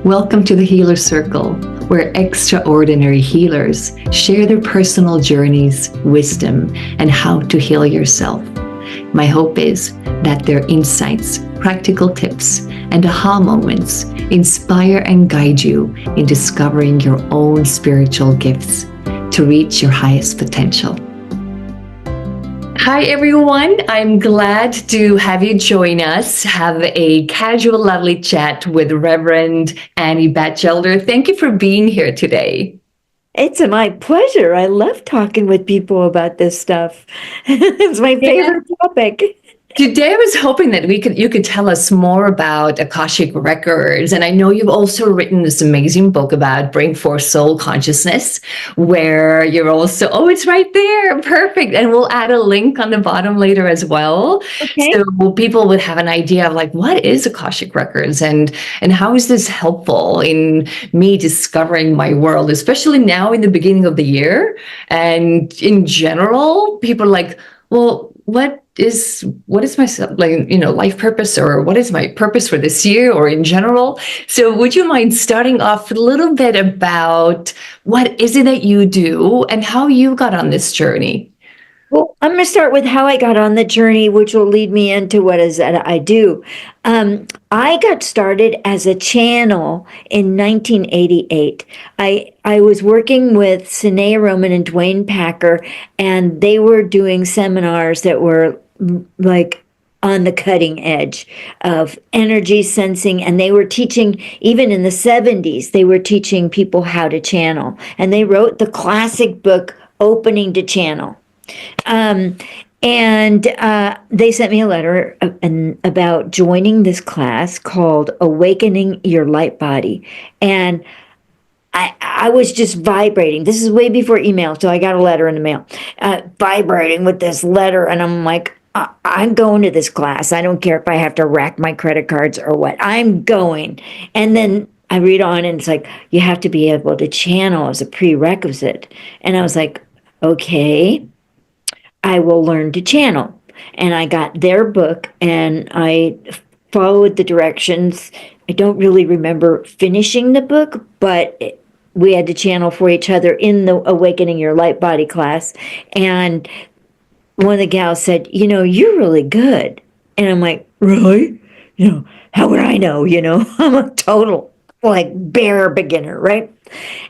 Welcome to the Healer Circle, where extraordinary healers share their personal journeys, wisdom, and how to heal yourself. My hope is that their insights, practical tips, and aha moments inspire and guide you in discovering your own spiritual gifts to reach your highest potential. Hi, everyone. I'm glad to have you join us, have a casual, lovely chat with Reverend Annie Bachelder. Thank you for being here today. It's my pleasure. I love talking with people about this stuff. It's my favorite topic. Today, I was hoping that you could tell us more about Akashic Records. And I know you've also written this amazing book about Bring Forth Soul Consciousness, where you're also, oh, it's right there. Perfect. And we'll add a link on the bottom later as well. Okay. So people would have an idea of like, what is Akashic Records and how is this helpful in me discovering my world, especially now in the beginning of the year. And in general, people are like, well, what is my life purpose, or what is my purpose for this year or in general? So would you mind starting off a little bit about what is it that you do and how you got on this journey? Well, I'm going to start with how I got on the journey, which will lead me into what is that I do. I got started as a channel in 1988. I was working with Sinea Roman and Dwayne Packer, and they were doing seminars that were like on the cutting edge of energy sensing, and they were teaching, even in the 70s, they were teaching people how to channel, and they wrote the classic book Opening to Channel. They sent me a letter about joining this class called Awakening Your Light Body. And I was just vibrating. This is way before email, so I got a letter in the mail, vibrating with this letter. And I'm like, I'm going to this class. I don't care if I have to rack my credit cards or what. I'm going. And then I read on, and it's like, you have to be able to channel as a prerequisite. And I was like, okay, I will learn to channel. And I got their book and I followed the directions. I don't really remember finishing the book, but we had to channel for each other in the Awakening Your Light Body class. And one of the gals said, you're really good. And I'm like, really? How would I know? I'm a total bare beginner, right?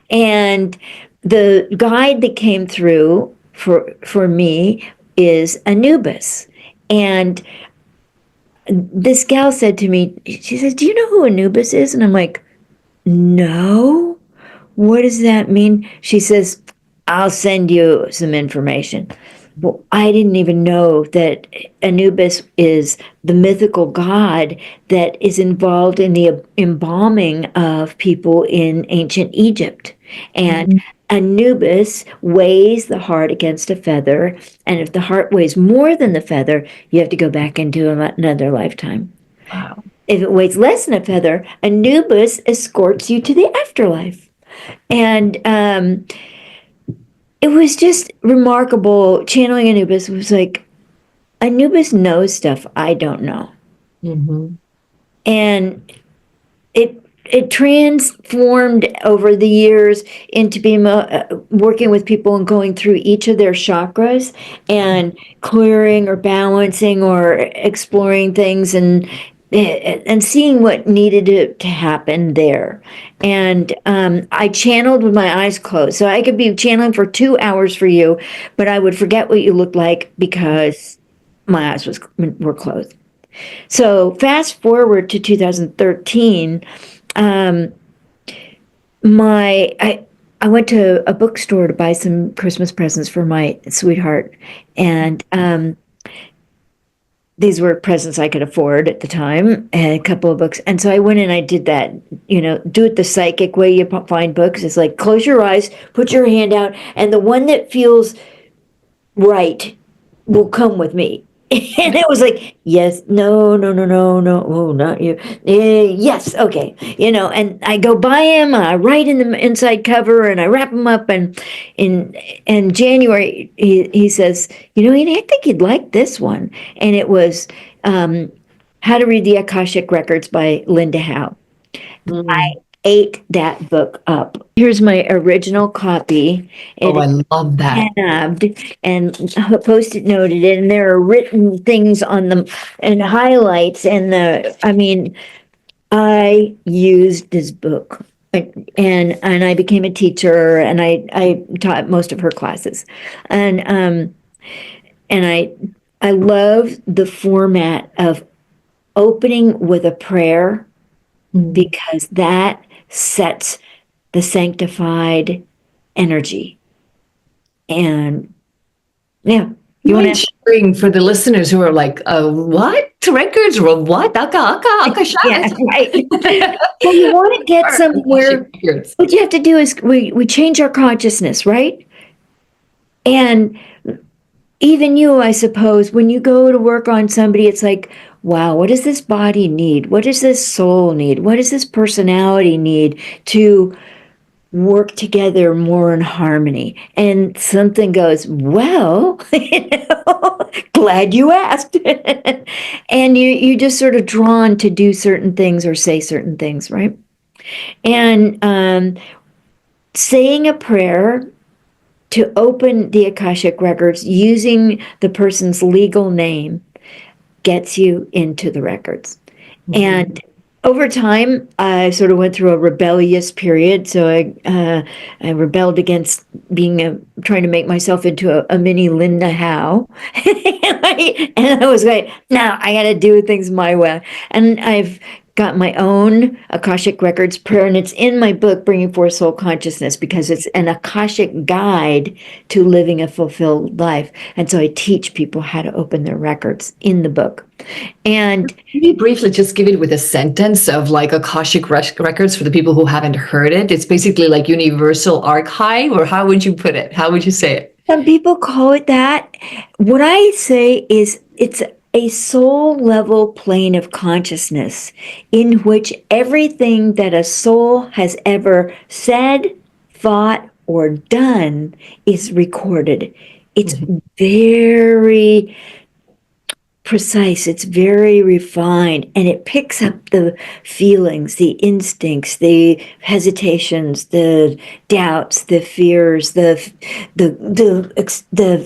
And the guide that came through for me is Anubis. And this gal said to me, she says, do you know who Anubis is? And I'm like, no. What does that mean? She says, I'll send you some information. Well, I didn't even know that Anubis is the mythical god that is involved in the embalming of people in ancient Egypt. And Anubis weighs the heart against a feather. And if the heart weighs more than the feather, you have to go back into another lifetime. Wow. If it weighs less than a feather, Anubis escorts you to the afterlife. And it was just remarkable. Channeling Anubis was like, Anubis knows stuff I don't know. Mm-hmm. And it transformed over the years into being working with people and going through each of their chakras and clearing or balancing or exploring things and seeing what needed to happen there. And I channeled with my eyes closed. So I could be channeling for 2 hours for you, but I would forget what you looked like because my eyes were closed. So fast forward to 2013, I went to a bookstore to buy some Christmas presents for my sweetheart, and these were presents I could afford at the time, and a couple of books. And so I went and I did that, do it the psychic way you find books. It's like, close your eyes, put your hand out, and the one that feels right will come with me. And it was like, yes, no, oh, not you. Yes, okay. And I go buy him, I write in the inside cover, and I wrap him up. And in January, he says, I think you'd like this one. And it was How to Read the Akashic Records by Linda Howe. I ate that book up. Here's my original copy. Oh, I It love that. tabbed and post-it noted, and there are written things on them and highlights. And I mean, I used this book, and I became a teacher, and I taught most of her classes, and I love the format of opening with a prayer, because that sets the sanctified energy. And yeah, you want Mind to? sharing for the listeners who are like, what? Records or what? Akasha. Yeah, right. Well, you want to get somewhere. What you have to do is we change our consciousness, right? And even you, I suppose, when you go to work on somebody, it's like, wow, what does this body need? What does this soul need? What does this personality need to work together more in harmony? And something goes, well, glad you asked. And you're just sort of drawn to do certain things or say certain things, right? And saying a prayer to open the Akashic Records using the person's legal name gets you into the records. And over time, I sort of went through a rebellious period. So I rebelled against trying to make myself into a mini Linda Howe. And I was like, no, I got to do things my way. And I've got my own Akashic Records prayer, and it's in my book, Bringing Forth Soul Consciousness, because it's an Akashic guide to living a fulfilled life. And so I teach people how to open their records in the book. And can you briefly just give it with a sentence of like Akashic Records for the people who haven't heard it? It's basically like universal archive, or how would you put it? How would you say it? some people call it that. What I say is it's a soul level plane of consciousness in which everything that a soul has ever said, thought, or done is recorded. It's very precise, it's very refined, and it picks up the feelings, the instincts, the hesitations, the doubts, the fears, the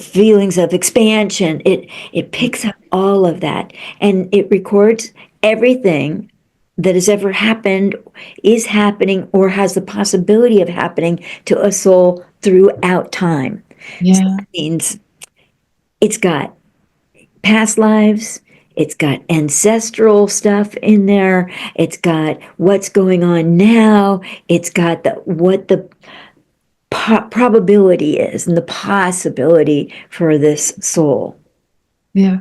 feelings of expansion. It picks up all of that, and it records everything that has ever happened, is happening, or has the possibility of happening to a soul throughout time. So that means it's got past lives, it's got ancestral stuff in there, it's got what's going on now, it's got what the probability is and the possibility for this soul. Yeah.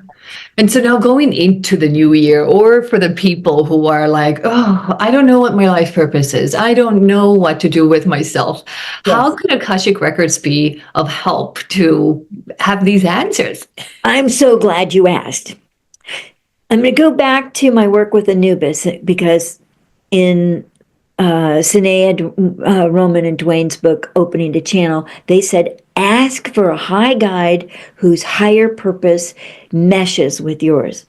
And so now going into the new year, or for the people who are like, oh, I don't know what my life purpose is, I don't know what to do with myself. Yes. How could Akashic Records be of help to have these answers? I'm so glad you asked. I'm going to go back to my work with Anubis, because in Sinead, Roman, and Dwayne's book, Opening the Channel, they said, ask for a high guide whose higher purpose matches yours.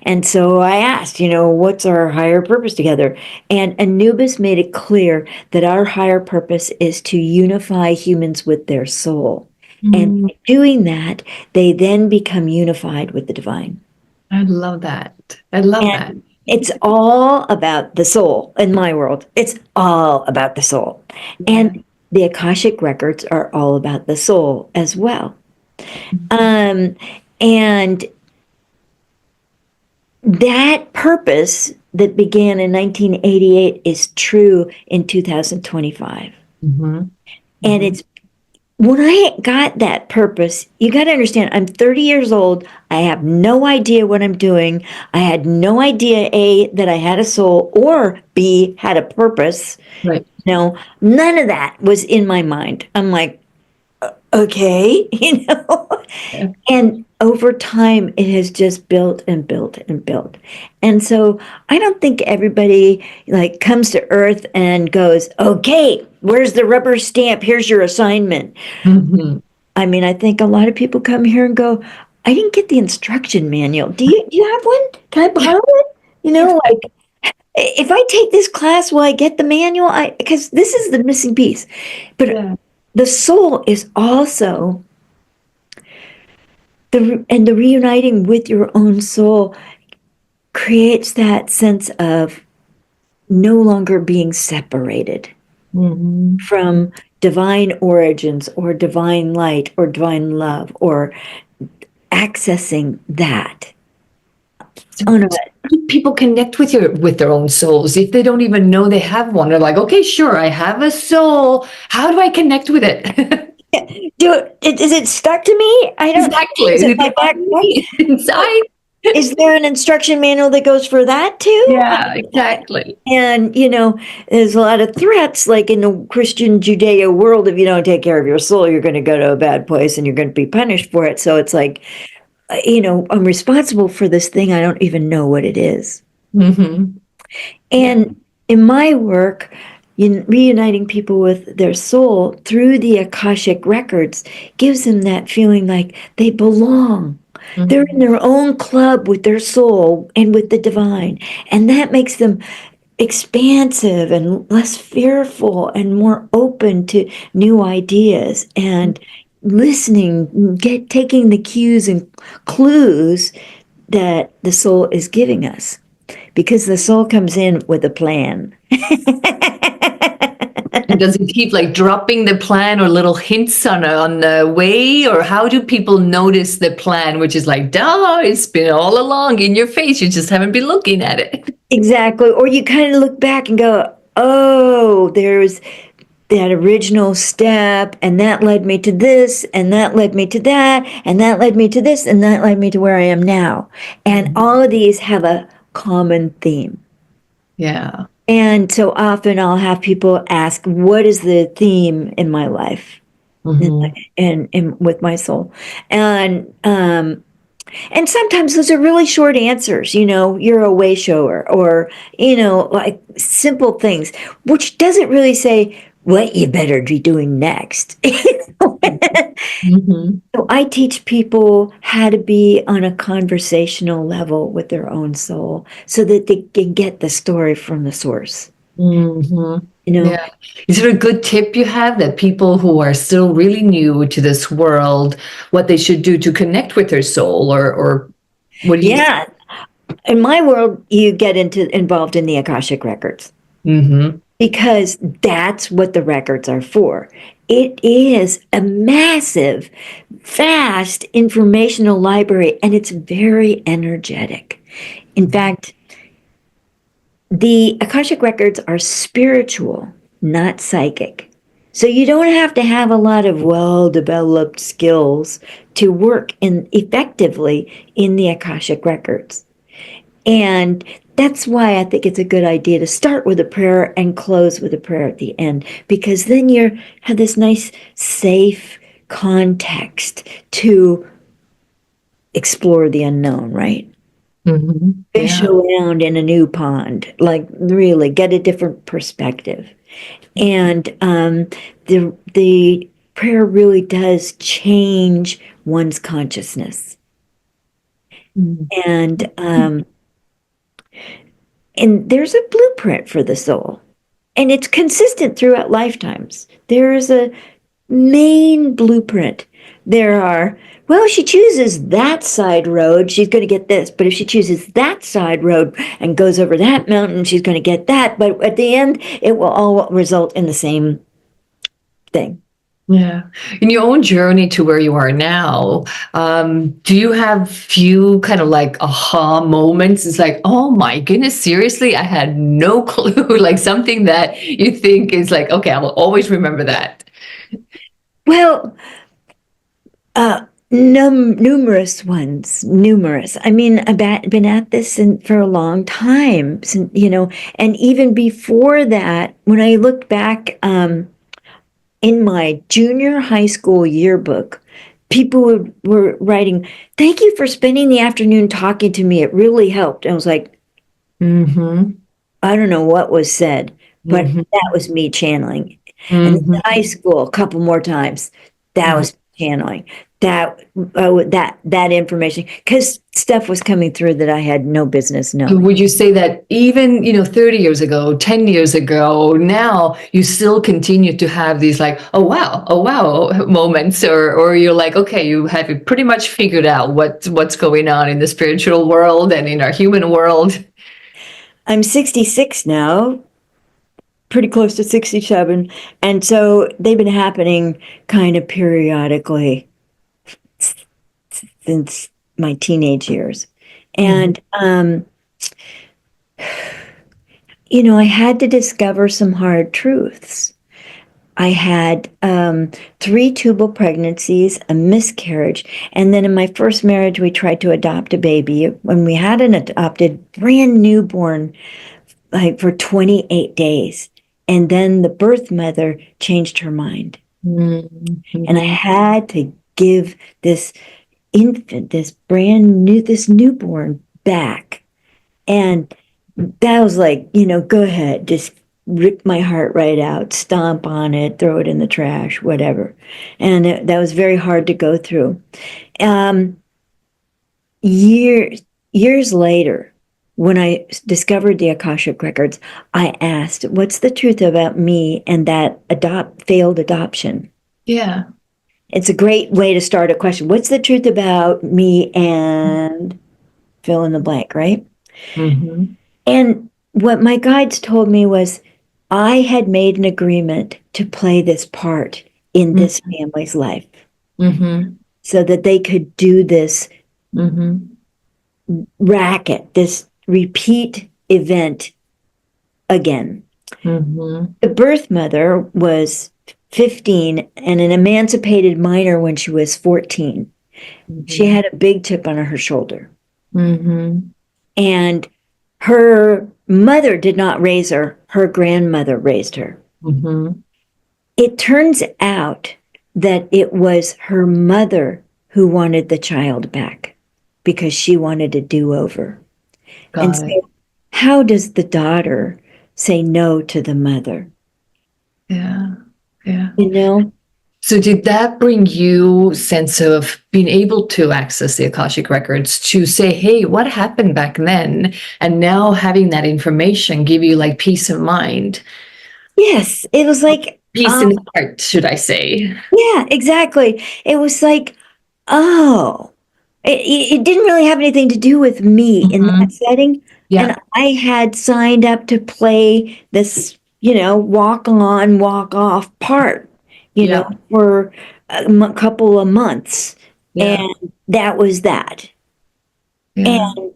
And so I asked, what's our higher purpose together? And Anubis made it clear that our higher purpose is to unify humans with their soul. And by doing that, they then become unified with the divine. I love that. I love that. It's all about the soul in my world. It's all about the soul. Yeah. And the Akashic Records are all about the soul as well. And that purpose that began in 1988 is true in 2025. And it's, when I got that purpose, you got to understand, I'm 30 years old. I have no idea what I'm doing. I had no idea, A, that I had a soul, or B, had a purpose. Right. No, none of that was in my mind. I'm like, okay, Yeah. And over time, it has just built and built and built. And so I don't think everybody like comes to Earth and goes, okay, where's the rubber stamp? Here's your assignment. I mean, I think a lot of people come here and go, I didn't get the instruction manual. Do you have one? Can I borrow it? Like, if I take this class, will I get the manual? Because this is the missing piece. But Yeah. the soul is also the reuniting with your own soul creates that sense of no longer being separated Mm-hmm. from divine origins or divine light or divine love or accessing that. Oh no, How do people connect with their own souls if they don't even know they have one? They're like, okay, sure, I have a soul. How do I connect with it? is it stuck to me? I don't. Exactly. Is Is it it my back? behind me? Inside? Is there an instruction manual that goes for that too? Yeah, exactly. And, there's a lot of threats, like in the Christian Judeo world, if you don't take care of your soul, you're going to go to a bad place and you're going to be punished for it. So it's like, I'm responsible for this thing. I don't even know what it is. Mm-hmm. Yeah. And in my work, reuniting people with their soul through the Akashic Records gives them that feeling like they belong. They're in Mm-hmm. their own club with their soul and with the divine. And that makes them expansive and less fearful and more open to new ideas and listening, taking the cues and clues that the soul is giving us, because the soul comes in with a plan. And does it keep like dropping the plan or little hints on the way, or how do people notice the plan, which is like, duh, it's been all along in your face. You just haven't been looking at it. Exactly. Or you kind of look back and go, oh, there's that original step, and that led me to this, and that led me to that, and that led me to this, and that led me to where I am now. And all of these have a common theme. Yeah. And so often I'll have people ask, what is the theme in my life? Mm-hmm. And with my soul. And sometimes those are really short answers, you're a way shower, or, like simple things, which doesn't really say what you better be doing next. Mm-hmm. So I teach people how to be on a conversational level with their own soul so that they can get the story from the source. Mm-hmm. You know, Yeah. Is there a good tip you have that people who are still really new to this world, what they should do to connect with their soul, or what do you? yeah. In my world, you get involved in the Akashic Records, Mm-hmm. because that's what the records are for. It is a massive, vast informational library, and it's very energetic. In fact, the Akashic Records are spiritual, not psychic. So you don't have to have a lot of well-developed skills to work effectively in the Akashic Records. And that's why I think it's a good idea to start with a prayer and close with a prayer at the end, because then you have this nice, safe context to explore the unknown, right? Mm-hmm. Fish Yeah. around in a new pond, like really get a different perspective. And the prayer really does change one's consciousness. Mm-hmm. And there's a blueprint for the soul, and it's consistent throughout lifetimes. There is a main blueprint. There are, well, she chooses that side road, she's going to get this. But if she chooses that side road and goes over that mountain, she's going to get that. But at the end, it will all result in the same thing. Yeah. In your own journey to where you are now, do you have few kind of like aha moments? It's like, oh my goodness, seriously, I had no clue. Like something that you think is like, okay, I will always remember that. Well, numerous ones, numerous. I mean, I've been at this for a long time, and even before that, when I looked back, in my junior high school yearbook, people were writing, "Thank you for spending the afternoon talking to me. It really helped." And I was like, Mm-hmm. I don't know what was said, but Mm-hmm. that was me channeling. And then in Mm-hmm. high school, a couple more times, that was channeling that information, because stuff was coming through that I had no business knowing. Would you say that even, 30 years ago, 10 years ago, now you still continue to have these like, oh wow moments, or you're like, okay, you have it pretty much figured out what's going on in the spiritual world and in our human world? I'm 66 now, pretty close to 67. And so they've been happening kind of periodically since my teenage years. And, I had to discover some hard truths. I had 3 tubal pregnancies, a miscarriage, and then in my first marriage, we tried to adopt a baby. When we had an adopted, brand newborn, like for 28 days, and then the birth mother changed her mind, and I had to give this infant, this newborn back, and that was like, go ahead, just rip my heart right out, stomp on it, throw it in the trash, whatever. And that was very hard to go through. Years later, when I discovered the Akashic Records, I asked, what's the truth about me and that failed adoption? Yeah. It's a great way to start a question. What's the truth about me and fill in the blank, right? And what my guides told me was I had made an agreement to play this part in this family's life so that they could do this racket, this repeat event again. The birth mother was 15 and an emancipated minor when she was 14. She had a big chip on her shoulder. And her mother did not raise her. Her grandmother raised her. It turns out that it was her mother who wanted the child back because she wanted a do-over. And so how does the daughter say no to the mother? Yeah. So did that bring you sense of being able to access the Akashic Records to say, hey, what happened back then? And now having that information give you like peace of mind? Yes, it was like peace in the heart, should I say? Yeah, exactly. It was like, oh, it didn't really have anything to do with me in that setting. Yeah. And I had signed up to play this, walk on, walk off part, for a couple of months. Yeah. And that was that. Yeah. And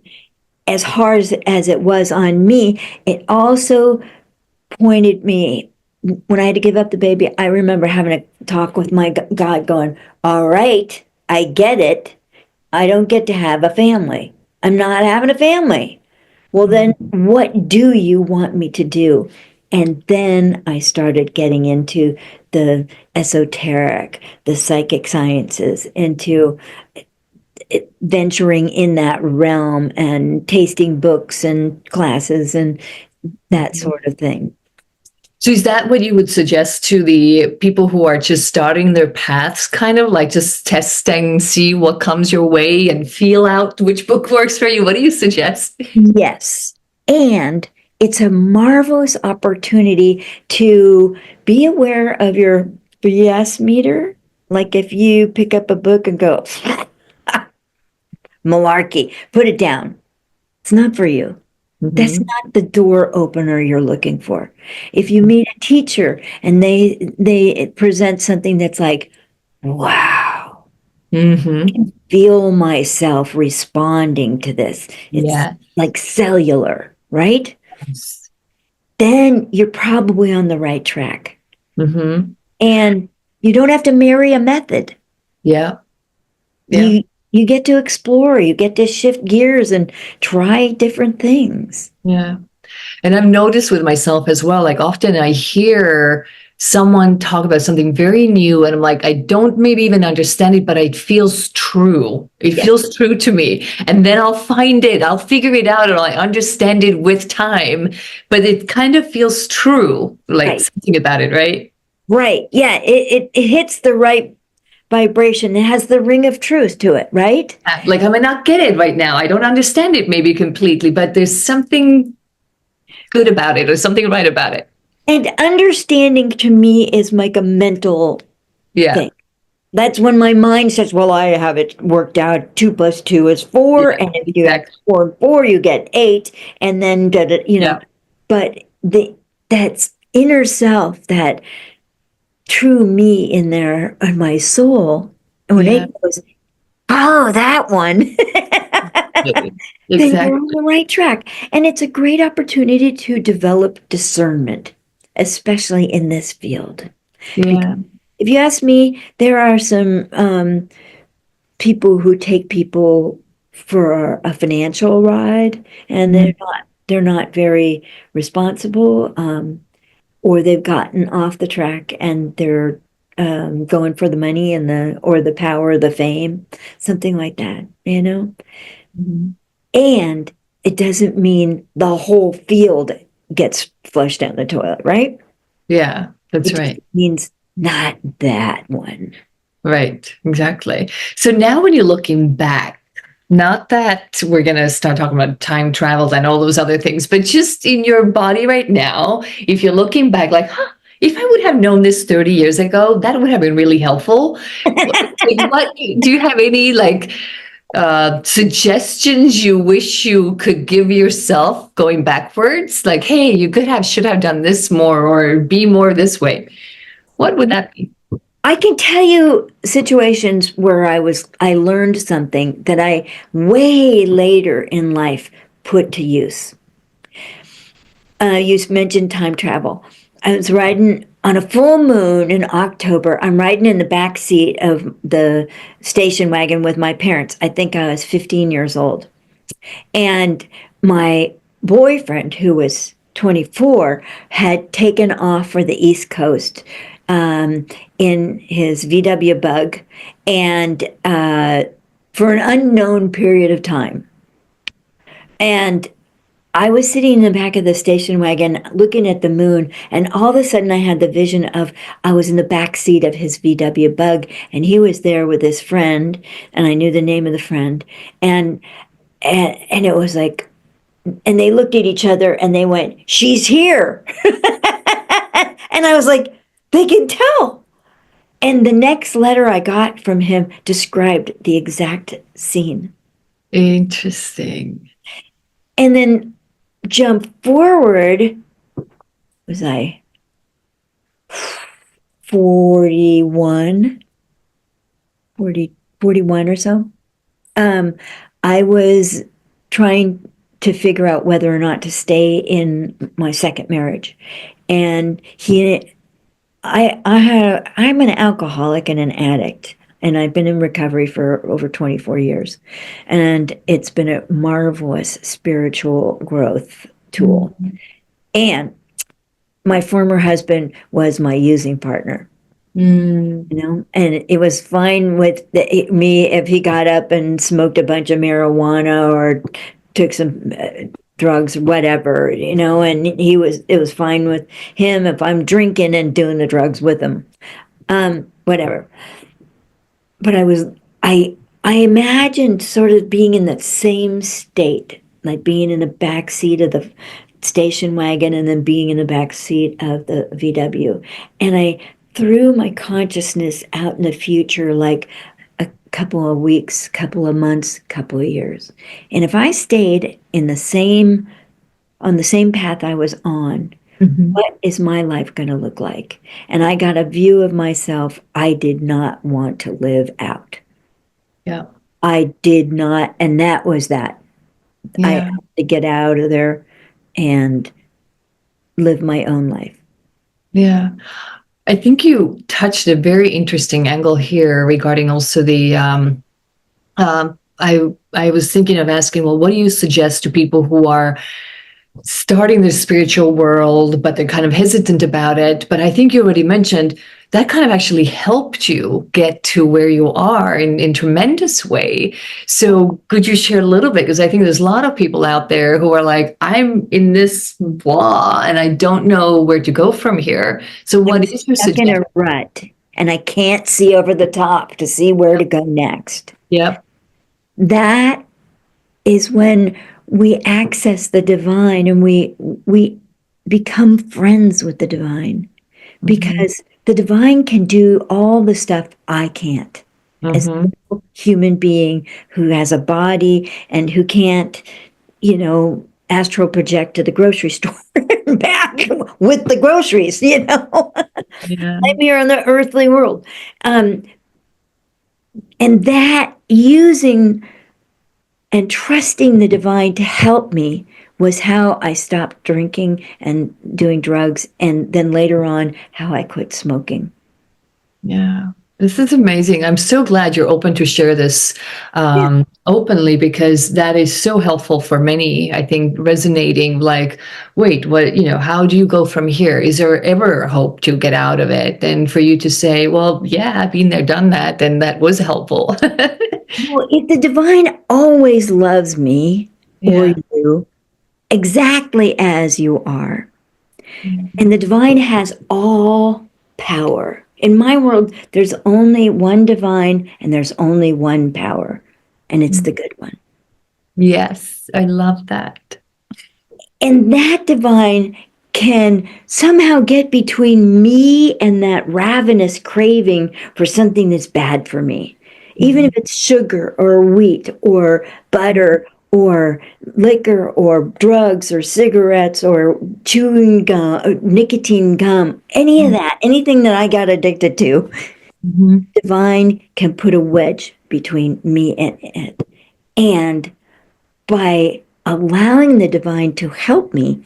as hard as it was on me, it also pointed me, when I had to give up the baby, I remember having a talk with my God going, all right, I get it. I don't get to have a family. I'm not having a family. Well, then what do you want me to do? And then I started getting into the esoteric, the psychic sciences, into venturing in that realm and tasting books and classes and that sort of thing. So is that what you would suggest to the people who are just starting their paths, kind of like just testing, see what comes your way and feel out which book works for you? What do you suggest? Yes. And it's a marvelous opportunity to be aware of your BS meter. Like if you pick up a book and go, malarkey, put it down. It's not for you. That's not the door opener you're looking for. If you meet a teacher and they present something that's like, wow, I can feel myself responding to this. It's like cellular, right? Yes. Then you're probably on the right track. And you don't have to marry a method. Yeah. You get to explore, you get to shift gears and try different things. Yeah. And I've noticed with myself as well, like often I hear someone talk about something very new and I'm like, I don't maybe even understand it, but it feels true. It feels true to me. And then I'll find it, I'll figure it out, and I understand it with time, but it kind of feels true, like something about it, right? Right. Yeah. It hits the right vibration. It has the ring of truth to it, right? Like, I might not get it right now. I don't understand it maybe completely, but there's something good about it or something right about it. And understanding to me is like a mental thing. That's when my mind says, well, I have it worked out. 2 + 2 is 4. And if you have 4 and 4, you get 8. And then, but that's inner self, that true me in there, in my soul. And when it goes, oh, that one. Then you're on the right track. And it's a great opportunity to develop discernment, especially in this field. Yeah. If you ask me, there are some people who take people for a financial ride, and they're not very responsible, or they've gotten off the track and they're going for the money and the power, the fame, something like that, Mm-hmm. And it doesn't mean the whole field gets flushed down the toilet, right? Yeah, that's it right. Means not that one. Right, exactly. So now when you're looking back, not that we're going to start talking about time travel and all those other things, but just in your body right now, if you're looking back like, if I would have known this 30 years ago, that would have been really helpful. What do you have any suggestions you wish you could give yourself going backwards? Like, hey, you should have done this more or be more this way. What would that be? I can tell you situations where I learned something that I way later in life put to use. You mentioned time travel. I was riding on a full moon in October. I'm riding in the back seat of the station wagon with my parents. I think I was 15 years old. And my boyfriend, who was 24, had taken off for the East Coast in his VW Bug, and for an unknown period of time. And I was sitting in the back of the station wagon looking at the moon, and all of a sudden I had the vision of I was in the back seat of his VW Bug, and he was there with his friend, and I knew the name of the friend, and it was like, and they looked at each other and they went, "She's here." And I was like, they can tell. And the next letter I got from him described the exact scene. Interesting. And then jump forward, was I 41 or so? I was trying to figure out whether or not to stay in my second marriage. And I'm an alcoholic and an addict, and I've been in recovery for over 24 years. And it's been a marvelous spiritual growth tool. Mm-hmm. And my former husband was my using partner. And it was fine with me if he got up and smoked a bunch of marijuana or took some drugs, whatever, and it was fine with him if I'm drinking and doing the drugs with him, whatever. But I imagined sort of being in that same state, like being in the back seat of the station wagon and then being in the back seat of the VW. And I threw my consciousness out in the future, like a couple of weeks, couple of months, couple of years. And if I stayed on the same path I was on, what is my life going to look like? And I got a view of myself I did not want to live out. Yeah. I did not, and that was that. Yeah. I had to get out of there and live my own life. Yeah. I think you touched a very interesting angle here regarding also the, I was thinking of asking, well, what do you suggest to people who are starting their spiritual world, but they're kind of hesitant about it? But I think you already mentioned that kind of actually helped you get to where you are in tremendous way. So could you share a little bit? Because I think there's a lot of people out there who are like, I'm in this blah, and I don't know where to go from here. So what is your suggestion? In a rut. and I can't see over the top to see where to go next. Yep. That is when we access the divine and we become friends with the divine, because the divine can do all the stuff I can't, as a human being who has a body and who can't, astral project to the grocery store and back with the groceries, Yeah. I'm here in the earthly world. And that using and trusting the divine to help me was how I stopped drinking and doing drugs, and then later on, how I quit smoking. Yeah. This is amazing. I'm so glad you're open to share this openly, because that is so helpful for many, I think, resonating like, wait, what, how do you go from here? Is there ever hope to get out of it? And for you to say, well, yeah, I've been there, done that, then that was helpful. Well, if the divine always loves me or Yeah. you exactly as you are, Mhm. and the divine has all power. In my world, there's only one divine and there's only one power, and it's the good one. Yes, I love that. And that divine can somehow get between me and that ravenous craving for something that's bad for me. Even if it's sugar or wheat or butter or liquor or drugs or cigarettes or chewing gum, nicotine gum, any of that, anything that I got addicted to, Mhm. divine can put a wedge between me and it. And by allowing the divine to help me,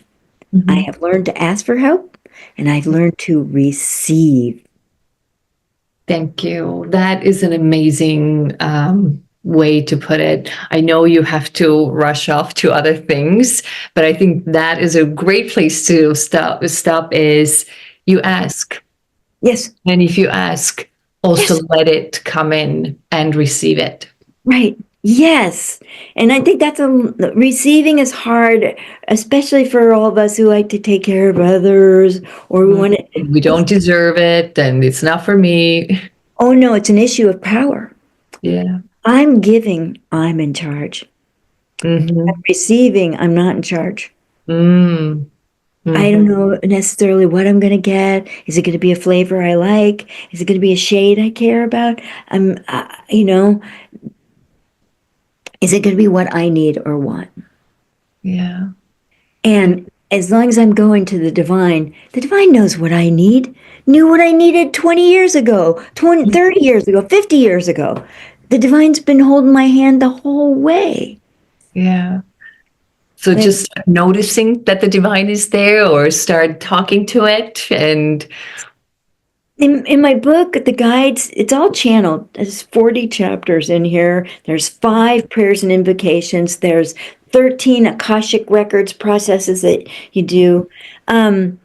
I have learned to ask for help, and I've learned to receive. Thank you. That is an amazing way to put it. I know you have to rush off to other things, but I think that is a great place to stop. Stop is you ask. Yes, And if you ask, also yes, let it come in and receive it. right. Yes. And I think receiving is hard, especially for all of us who like to take care of others, or we want to. We don't deserve it, and it's not for me. Oh, no, it's an issue of power. Yeah. I'm giving, I'm in charge. I'm Mm-hmm. receiving, I'm not in charge. Mm. I don't Mm-hmm. know necessarily what I'm going to get. Is it going to be a flavor I like? Is it going to be a shade I care about? Is it going to be what I need or want? Yeah. And as long as I'm going to the divine knows what I need, knew what I needed 20 years ago, 20, 30 years ago, 50 years ago. The divine's been holding my hand the whole way. Yeah. So Like, just noticing that the divine is there, or start talking to it. And in my book, the guides, it's all channeled. There's 40 chapters in here. There's 5 prayers and invocations. There's 13 Akashic Records processes that you do. And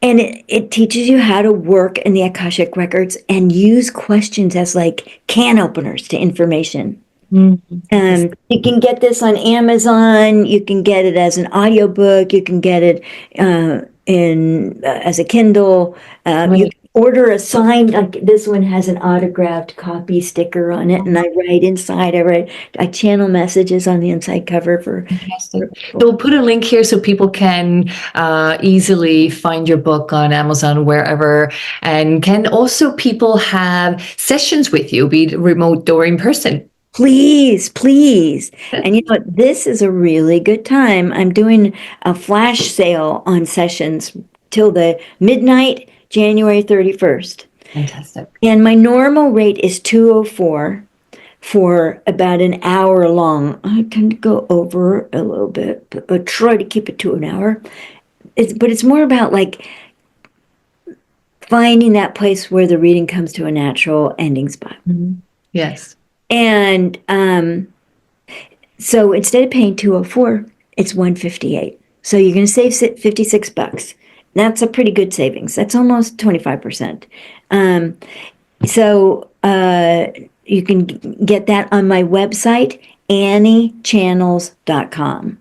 it teaches you how to work in the Akashic Records and use questions as like can openers to information. You can get this on Amazon. You can get it as an audiobook. You can get it in as a Kindle. You can order a signed, like this one has an autographed copy sticker on it, and I write inside. I channel messages on the inside cover for. fantastic. So we'll put a link here so people can easily find your book on Amazon, wherever. And can also people have sessions with you, be it remote or in person? Please, please. And you know what? This is a really good time. I'm doing a flash sale on sessions till the midnight, January 31st. Fantastic. And my normal rate is 204 for about an hour long. I tend to go over a little bit, but try to keep it to an hour. But it's more about like finding that place where the reading comes to a natural ending spot. Yes. And so instead of paying 204, it's 158. So you're going to save $56. That's a pretty good savings. That's almost 25%. So you can get that on my website, anniechannels.com.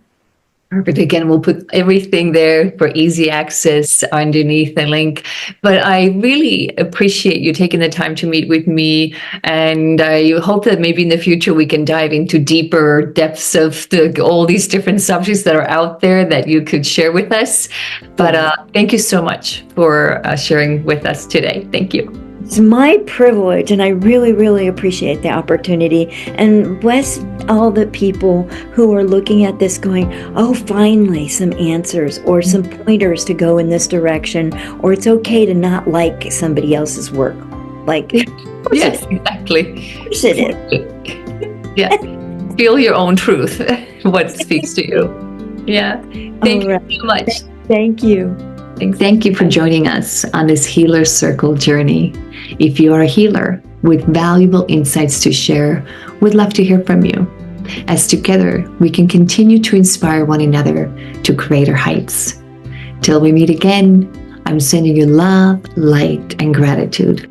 Perfect. Again, we'll put everything there for easy access underneath the link. But I really appreciate you taking the time to meet with me. And I hope that maybe in the future we can dive into deeper depths of all these different subjects that are out there that you could share with us. But thank you so much for sharing with us today. Thank you. It's my privilege, and I really, really appreciate the opportunity. And bless all the people who are looking at this going, oh, finally, some answers or some pointers to go in this direction, or it's okay to not like somebody else's work. Like, yes, exactly. It is. Yeah. Feel your own truth, what speaks to you. Yeah. Thank you so much. Thank you. Thank you for joining us on this Healer Circle journey. If you are a healer with valuable insights to share, we'd love to hear from you. As together, we can continue to inspire one another to greater heights. Till we meet again, I'm sending you love, light, and gratitude.